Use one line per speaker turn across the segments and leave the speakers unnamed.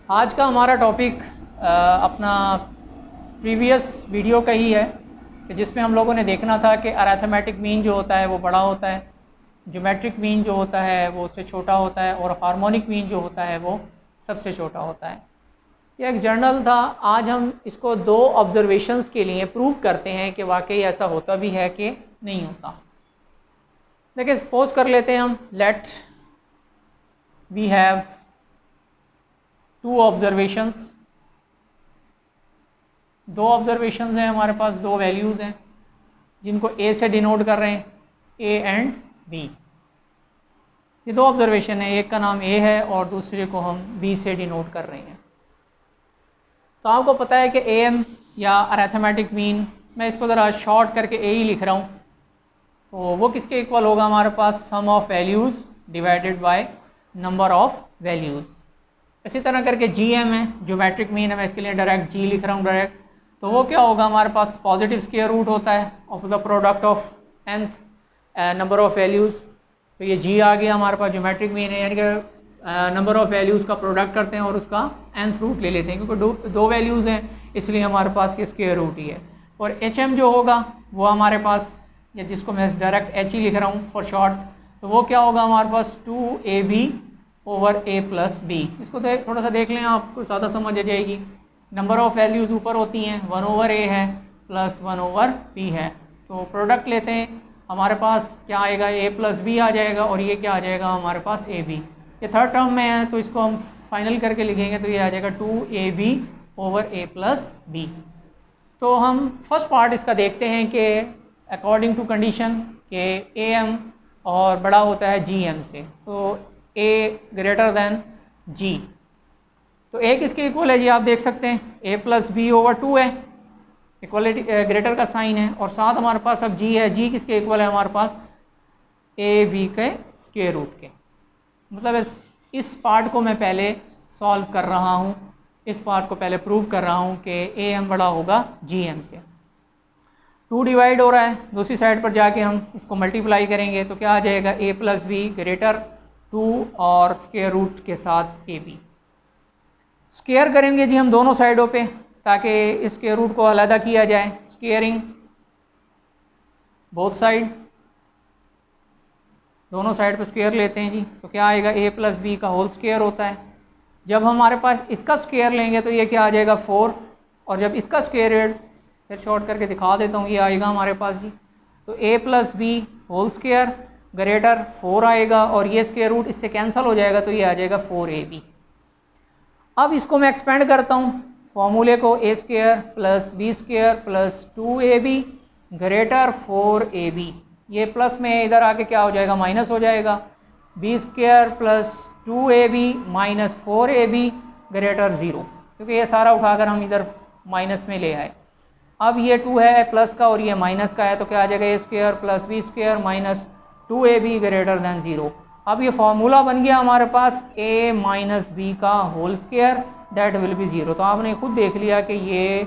आज का हमारा टॉपिक अपना प्रीवियस वीडियो का ही है कि जिसमें हम लोगों ने देखना था कि अरिथमेटिक मीन जो होता है वो बड़ा होता है, ज्योमेट्रिक मीन जो होता है वो उससे छोटा होता है और हार्मोनिक मीन जो होता है वो सबसे छोटा होता है। ये एक जर्नल था। आज हम इसको दो ऑब्जर्वेशंस के लिए प्रूव करते हैं कि वाकई ऐसा होता भी है कि नहीं होता। देखिए सपोज कर लेते हैं हम, let we have two observations. दो ऑब्जर्वेशंस हैं हमारे पास, दो वैल्यूज़ हैं जिनको ए से डिनोट कर रहे हैं, ए एंड बी। ये दो ऑब्जर्वेशन है, एक का नाम ए है और दूसरे को हम बी से डिनोट कर रहे हैं। तो आपको पता है कि ए एम या अरिथमेटिक मीन, मैं इसको ज़रा शॉर्ट करके ए ही लिख रहा हूँ, तो वो किसके इक्वल होगा हमारे पास, sum of values divided by number of values. इसी तरह करके जी एम है, ज्योमेट्रिक मीन है, मैं इसके लिए डायरेक्ट जी लिख रहा हूँ डायरेक्ट। तो वो क्या होगा, हमारे पास पॉजिटिव स्क्वायर रूट होता है of the product of nth number of values. तो ये जी आ गया हमारे पास, ज्योमेट्रिक मीन है, यानी कि नंबर ऑफ वैल्यूज़ का प्रोडक्ट करते हैं और उसका nth रूट ले लेते हैं, क्योंकि दो वैल्यूज़ हैं इसलिए हमारे पास ये स्क्वायर रूट ही है। और एच एम जो होगा वो हमारे पास, या जिसको मैं डायरेक्ट एच ही लिख रहा हूँ फॉर शॉर्ट, तो वो क्या होगा हमारे पास 2ab over a plus B. इसको थोड़ा सा देख लें, आपको ज़्यादा समझ आ जाएगी। नंबर ऑफ़ वैल्यूज़ ऊपर होती हैं, 1 ओवर a है प्लस 1 ओवर b है। तो प्रोडक्ट लेते हैं, हमारे पास क्या आएगा, a प्लस बी आ जाएगा और ये क्या आ जाएगा हमारे पास ab। ये थर्ड टर्म में है तो इसको हम फाइनल करके लिखेंगे तो ये आ जाएगा 2ab over a plus B. तो हम फर्स्ट पार्ट इसका देखते हैं कि अकॉर्डिंग टू कंडीशन के ए एम और बड़ा होता है जी एम से, तो a ग्रेटर दैन g। तो a किसके इक्वल है जी, आप देख सकते हैं a प्लस बी ओवर 2 है, इक्वलिटी ग्रेटर का साइन है, और साथ हमारे पास अब g है। g किसके इक्वल है हमारे पास, a b के स्क्वायर रूट के। मतलब इस पार्ट को मैं पहले सॉल्व कर रहा हूँ, इस पार्ट को पहले प्रूव कर रहा हूँ कि ए एम बड़ा होगा जी एम से। 2 डिवाइड हो रहा है, दूसरी साइड पर जाके हम इसको मल्टीप्लाई करेंगे तो क्या आ जाएगा, a प्लस बी ग्रेटर 2 और स्क्वायर रूट के साथ ए बी। स्क्वायर करेंगे जी हम दोनों साइडों पे ताकि इस स्क्वायर रूट को अलहदा किया जाए। स्क्वायरिंग बोथ साइड, दोनों साइड पे स्क्वायर लेते हैं जी, तो क्या आएगा, a प्लस बी का होल स्क्वायर होता है। जब हमारे पास इसका स्क्वायर लेंगे तो ये क्या आ जाएगा 4, और जब इसका स्क्वायर फिर शॉर्ट करके दिखा देता हूँ, ये आएगा हमारे पास जी, तो a plus B whole square greater 4 आएगा और ये स्क्वायर रूट इससे कैंसिल हो जाएगा तो ये आ जाएगा 4ab। अब इसको मैं एक्सपेंड करता हूँ फॉर्मूले को, a square plus B square plus 2ab greater 4ab। ये प्लस में इधर आके क्या हो जाएगा, माइनस हो जाएगा, b square plus 2ab minus 4ab greater 0, क्योंकि ये सारा उठाकर हम इधर माइनस में ले आए। अब ये 2 है प्लस का और ये माइनस का है, तो क्या आ जाएगा, a square plus B square minus 2ab greater than 0। अब ये फार्मूला बन गया हमारे पास a माइनस बी का whole square, that will be 0। तो आपने खुद देख लिया कि ये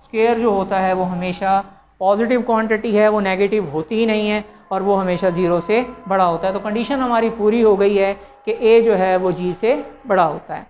स्क्वायर जो होता है वो हमेशा पॉजिटिव क्वांटिटी है, वो नेगेटिव होती ही नहीं है और वो हमेशा 0 से बड़ा होता है। तो कंडीशन हमारी पूरी हो गई है कि a जो है वो g से बड़ा होता है।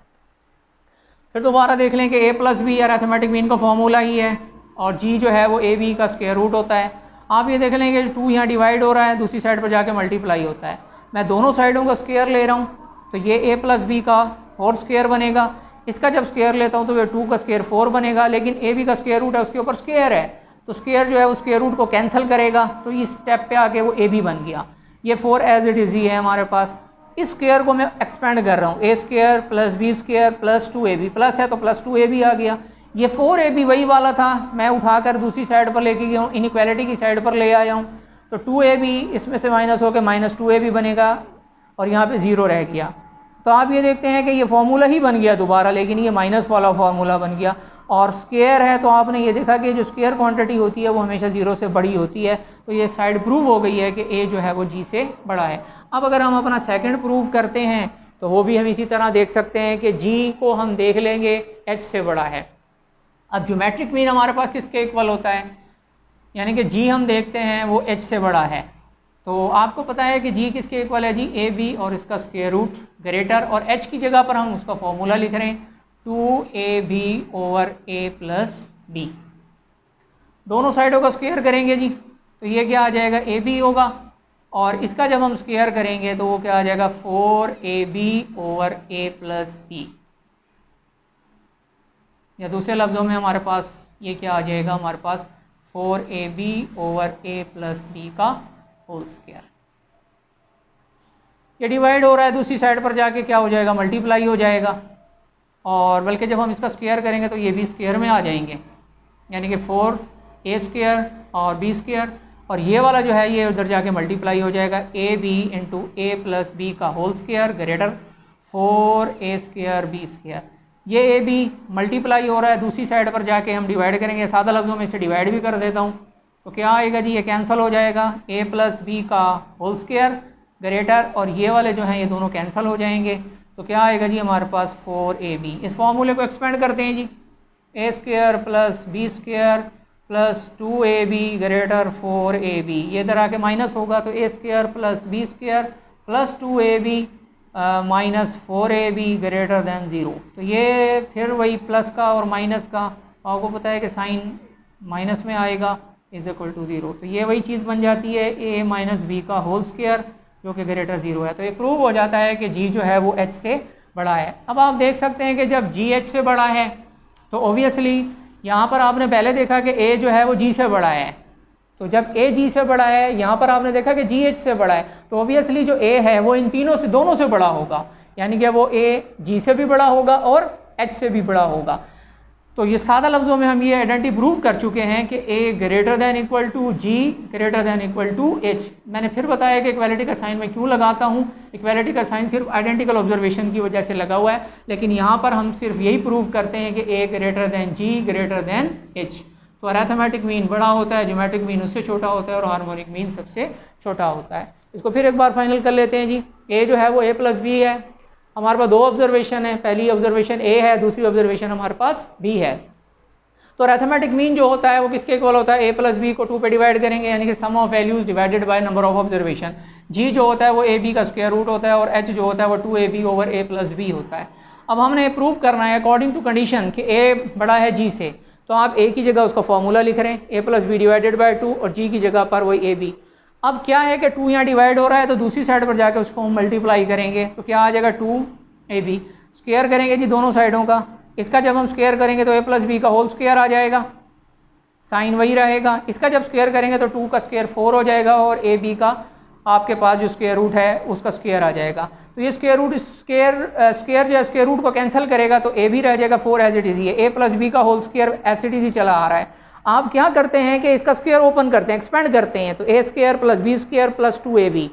फिर दोबारा देख लें कि a plus B arithmetic mean का फार्मूला ही है और g जो है वो a b का स्क्वायर रूट होता है। आप ये देख लेंगे 2 यहाँ डिवाइड हो रहा है, दूसरी साइड पर जाके मल्टीप्लाई होता है। मैं दोनों साइडों का स्क्वायर ले रहा हूँ तो ये a प्लस बी का होल स्क्वायर बनेगा, इसका जब स्क्वायर लेता हूँ तो ये 2 का स्क्वायर 4 बनेगा, लेकिन a b का स्क्वायर रूट है उसके ऊपर स्क्वायर है, तो स्क्वायर जो है उस स्क्वायर रूट को कैंसिल करेगा, तो इस स्टेप पे आके वो a b बन गया। ये 4 एज इट इज़ ही है हमारे पास। इस स्क्वायर को मैं एक्सपेंड कर रहा हूँ, a square plus B square plus 2ab, plus है तो प्लस 2ab आ गया। ये 4ab वही वाला था, मैं उठाकर दूसरी साइड पर लेके गया हूँ, इनइक्वालिटी की साइड पर ले आया हूँ, तो 2ab इसमें से माइनस होकर माइनस 2ab बनेगा और यहाँ पे 0 रह गया। तो आप ये देखते हैं कि ये फार्मूला ही बन गया दोबारा, लेकिन ये माइनस वाला फार्मूला बन गया। और स्क्वायर है तो आपने ये देखा कि जो स्क्वायर क्वांटिटी होती है वो हमेशा 0 से बड़ी होती है, तो ये साइड प्रूव हो गई है कि a जो है वो g से बड़ा है। अब अगर हम अपना सेकंड प्रूव करते हैं तो वो भी हम इसी तरह देख सकते हैं कि g को हम देख लेंगे h से बड़ा है। अब ज्योमेट्रिक मीन हमारे पास किसके इक्वल होता है, यानी कि g हम देखते हैं वो h से बड़ा है। तो आपको पता है कि g किसके इक्वल है जी, a b और इसका स्क्वायर रूट ग्रेटर, और h की जगह पर हम उसका फॉर्मूला लिख रहे हैं 2ab over a plus b। दोनों साइडों का स्क्वायर करेंगे जी, तो ये क्या आ जाएगा, ab होगा, और इसका जब हम स्क्वायर करेंगे तो वो क्या आ जाएगा, 4ab over a plus b। या दूसरे लफ्ज़ों में हमारे पास ये क्या आ जाएगा, हमारे पास 4ab over a plus b का होल स्क्वायर। ये डिवाइड हो रहा है, दूसरी साइड पर जाके क्या हो जाएगा, मल्टीप्लाई हो जाएगा, और बल्कि जब हम इसका स्क्वायर करेंगे तो ये भी स्क्वायर में आ जाएंगे, यानी कि 4a स्क्वायर और b स्क्वायर, और ये वाला जो है ये उधर जाके मल्टीप्लाई हो जाएगा, ab into a plus b का whole square greater 4a square b square. ये ab मल्टीप्लाई हो रहा है, दूसरी साइड पर जाके हम डिवाइड करेंगे, सादा लफ्ज़ों में इसे डिवाइड भी कर देता हूँ, तो क्या आएगा जी, ये कैंसिल हो जाएगा, a प्लस b का होल स्क्वायर ग्रेटर, और ये वाले जो हैं ये दोनों कैंसिल हो जाएंगे, तो क्या आएगा जी हमारे पास 4ab। इस फॉर्मूले को एक्सपेंड करते हैं जी, a square plus b square plus 2ab greater 4ab, ये इधर आके माइनस होगा, तो a square plus b square plus 2ab minus 4ab greater than 0। तो ये फिर वही प्लस का और माइनस का, आपको पता है कि साइन माइनस में आएगा, इज इक्वल टू 0, तो ये वही चीज़ बन जाती है a माइनस b का होल स्क्वायर जो कि ग्रेटर 0 है। तो ये प्रूव हो जाता है कि g जो है वो h से बड़ा है। अब आप देख सकते हैं कि जब g h से बड़ा है तो ओबियसली यहाँ पर आपने पहले देखा कि a जो है वो g से बड़ा है, तो जब a g से बड़ा है, यहाँ पर आपने देखा कि g h से बड़ा है, तो ओबियसली जो a है वो इन तीनों से, दोनों से बड़ा होगा, यानी कि वो a g से भी बड़ा होगा और h से भी बड़ा होगा। तो ये सादा लफ्ज़ों में हम ये आइडेंटिटी प्रूव कर चुके हैं कि a greater than equal to g greater than equal to h। मैंने फिर बताया कि इक्वालिटी का साइन मैं क्यों लगाता हूँ, इक्वालिटी का साइन सिर्फ आइडेंटिकल ऑब्जर्वेशन की वजह से लगा हुआ है, लेकिन यहाँ पर हम सिर्फ यही प्रूव करते हैं कि a greater then g greater then h। तो अरिथमेटिक मीन बड़ा होता है, ज्योमेट्रिक मीन उससे छोटा होता है, और हार्मोनिक मीन सबसे छोटा होता है। इसको फिर एक बार फाइनल कर लेते हैं जी। a जो है वो a प्लस बी है, हमारे पास दो ऑब्जर्वेशन है, पहली ऑब्जर्वेशन a है, दूसरी ऑब्जर्वेशन हमारे पास b है। तो अरिथमेटिक मीन जो होता है वो किसके इक्वल होता है, a प्लस बी को 2 पे डिवाइड करेंगे, यानी कि sum of values divided by number of observation. g जो होता है वो ab का स्क्वायर रूट होता है, और h जो होता है वो 2ab over a plus B होता है। अब हमने प्रूव करना है अकॉर्डिंग टू कंडीशन कि a बड़ा है g से, तो आप a की जगह उसका फॉर्मूला लिख रहे हैं, a plus B divided by 2, और g की जगह पर वही ab। अब क्या है कि 2 यहाँ डिवाइड हो रहा है, तो दूसरी साइड पर जाकर उसको हम मल्टीप्लाई करेंगे, तो क्या आ जाएगा 2ab। स्क्वायर करेंगे जी दोनों साइडों का, इसका जब हम स्क्वायर करेंगे तो a प्लस बी का होल स्क्वायर आ जाएगा, साइन वही रहेगा। इसका जब स्क्वायर करेंगे तो 2 का स्क्वायर 4 हो जाएगा, और ए बी का आपके पास जो स्क्वायर रूट है उसका स्क्वायर आ जाएगा। तो ये स्क्वायर रूट स्क्वायर जो स्क्वायर रूट को कैंसिल करेगा, तो ए भी रह जाएगा 4 एज इट इज़। ये a प्लस बी का whole square as it is ही चला आ रहा है। आप क्या करते हैं कि इसका स्क्वायर ओपन करते हैं, एक्सपेंड करते हैं, तो a square plus B square plus 2ab,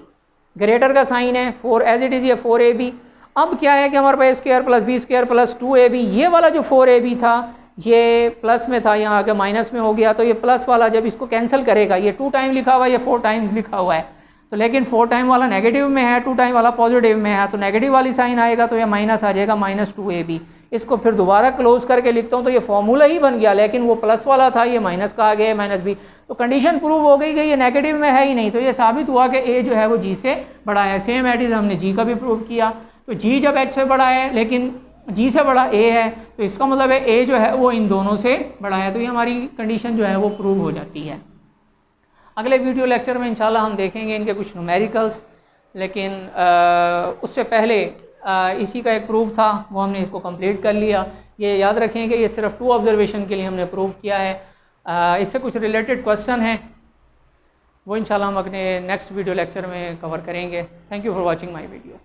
greater का साइन है 4 एज इट इज़, ये 4ab। अब क्या है कि हमारे पास square plus B square plus 2ab, ये वाला जो 4ab था ये प्लस में था, यहाँ आके माइनस में हो गया, तो ये प्लस वाला जब इसको कैंसिल करेगा, ये 2 टाइम लिखा हुआ है, ये 4 टाइम्स लिखा हुआ है, तो लेकिन 4 टाइम वाला नेगेटिव में है, 2 टाइम वाला पॉजिटिव में है, तो नेगेटिव वाली साइन आएगा तो ये माइनस आ जाएगा, माइनस 2ab। इसको फिर दोबारा क्लोज करके लिखता हूँ तो ये फॉर्मूला ही बन गया, लेकिन वो प्लस वाला था, ये माइनस का आ गया, माइनस b। तो कंडीशन प्रूव हो गई कि ये नेगेटिव में है ही नहीं, तो ये साबित हुआ कि a जो है वो g से बड़ा है। सेम एट इज हमने g का भी प्रूव किया, तो g जब h से बड़ा है लेकिन g से बड़ा a है, तो इसका मतलब है a जो है वो इन दोनों से बड़ा है, तो ये हमारी कंडीशन जो है वो प्रूव हो जाती है। अगले वीडियो लेक्चर में इंशाल्लाह हम देखेंगे इनके कुछ न्यूमेरिकल्स, लेकिन उससे पहले इसी का एक प्रूफ था, वो हमने इसको कंप्लीट कर लिया। ये याद रखें कि ये सिर्फ 2 ऑब्जर्वेशन के लिए हमने प्रूव किया है। इससे कुछ रिलेटेड क्वेश्चन हैं, वो इंशाल्लाह हम अपने नेक्स्ट वीडियो लेक्चर में कवर करेंगे। Thank you for watching my video.